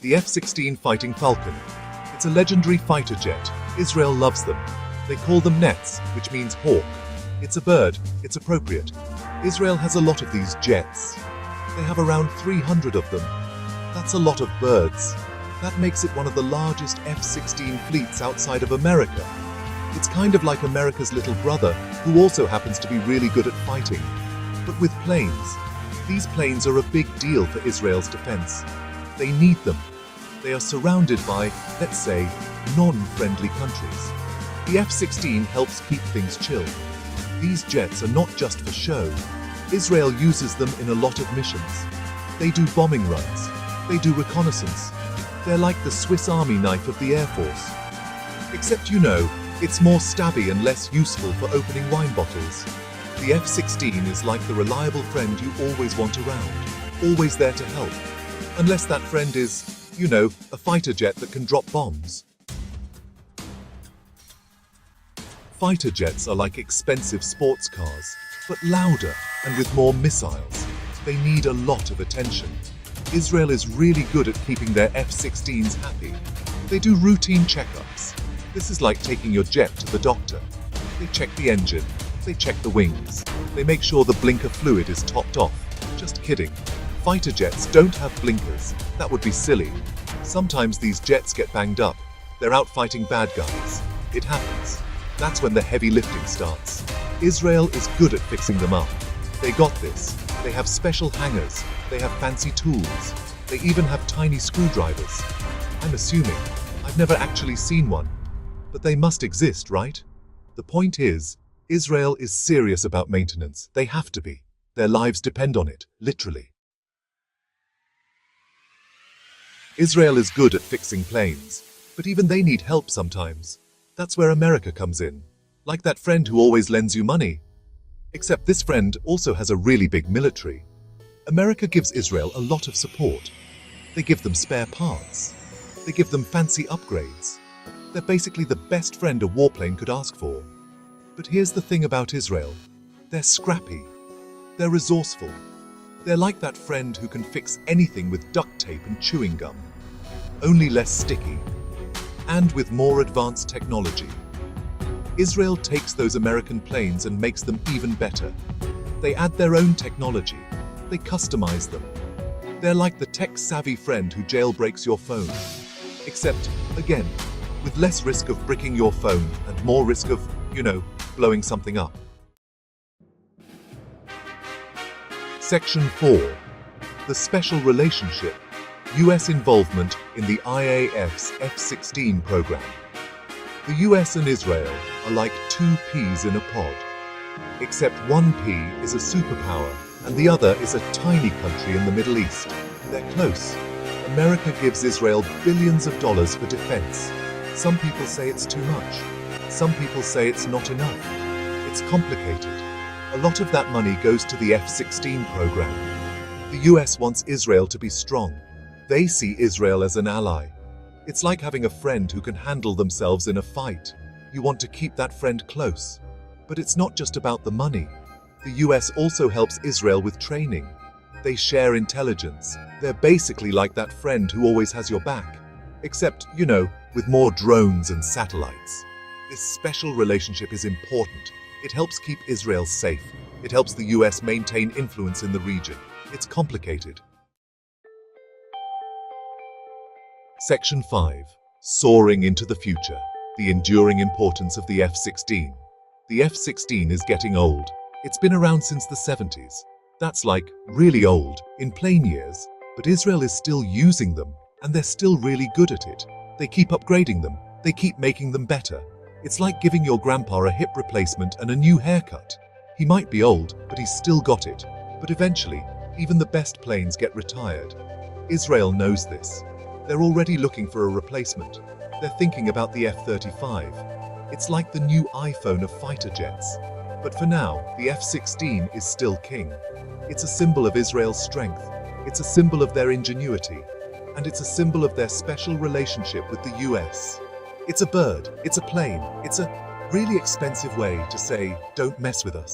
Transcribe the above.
The F-16 Fighting Falcon. It's a legendary fighter jet. Israel loves them. They call them nets, which means hawk. It's a bird. It's appropriate. Israel has a lot of these jets. They have around 300 of them. That's a lot of birds. That makes it one of the largest F-16 fleets outside of America. It's kind of like America's little brother, who also happens to be really good at fighting. But with planes. These planes are a big deal for Israel's defense. They need them. They are surrounded by, let's say, non-friendly countries. The F-16 helps keep things chill. These jets are not just for show. Israel uses them in a lot of missions. They do bombing runs. They do reconnaissance. They're like the Swiss Army knife of the Air Force. Except, it's more stabby and less useful for opening wine bottles. The F-16 is like the reliable friend you always want around, always there to help. Unless that friend is, a fighter jet that can drop bombs. Fighter jets are like expensive sports cars, but louder and with more missiles. They need a lot of attention. Israel is really good at keeping their F-16s happy. They do routine checkups. This is like taking your jet to the doctor. They check the engine. They check the wings. They make sure the blinker fluid is topped off. Just kidding. Fighter jets don't have blinkers. That would be silly. Sometimes these jets get banged up. They're out fighting bad guys. It happens. That's when the heavy lifting starts. Israel is good at fixing them up. They got this. They have special hangars. They have fancy tools. They even have tiny screwdrivers. I'm assuming. I've never actually seen one. But they must exist, right? The point is, Israel is serious about maintenance. They have to be. Their lives depend on it, literally. Israel is good at fixing planes, but even they need help sometimes. That's where America comes in. Like that friend who always lends you money. Except this friend also has a really big military. America gives Israel a lot of support. They give them spare parts. They give them fancy upgrades. They're basically the best friend a warplane could ask for. But here's the thing about Israel. They're scrappy. They're resourceful. They're like that friend who can fix anything with duct tape and chewing gum. Only less sticky. And with more advanced technology. Israel takes those American planes and makes them even better. They add their own technology. They customize them. They're like the tech-savvy friend who jailbreaks your phone. Except, again, with less risk of bricking your phone and more risk of, blowing something up. Section 4. The Special Relationship. U.S. involvement in the IAF's F-16 program. The U.S. and Israel are like two peas in a pod. Except one pea is a superpower and the other is a tiny country in the Middle East. They're close. America gives Israel billions of dollars for defense. Some people say it's too much. Some people say it's not enough. It's complicated. A lot of that money goes to the F-16 program. The US wants Israel to be strong. They see Israel as an ally. It's like having a friend who can handle themselves in a fight. You want to keep that friend close. But it's not just about the money. The US also helps Israel with training. They share intelligence. They're basically like that friend who always has your back. Except, with more drones and satellites. This special relationship is important. It helps keep Israel safe. It helps the US maintain influence in the region. It's complicated. Section 5. Soaring into the future. The enduring importance of the F-16. The F-16 is getting old. It's been around since the 70s. That's like really old in plane years. But Israel is still using them, and they're still really good at it. They keep upgrading them. They keep making them better. It's like giving your grandpa a hip replacement and a new haircut. He might be old, but he's still got it. But eventually, even the best planes get retired. Israel knows this. They're already looking for a replacement. They're thinking about the F-35. It's like the new iPhone of fighter jets. But for now, the F-16 is still king. It's a symbol of Israel's strength. It's a symbol of their ingenuity. And it's a symbol of their special relationship with the US. It's a bird, it's a plane, it's a really expensive way to say, don't mess with us.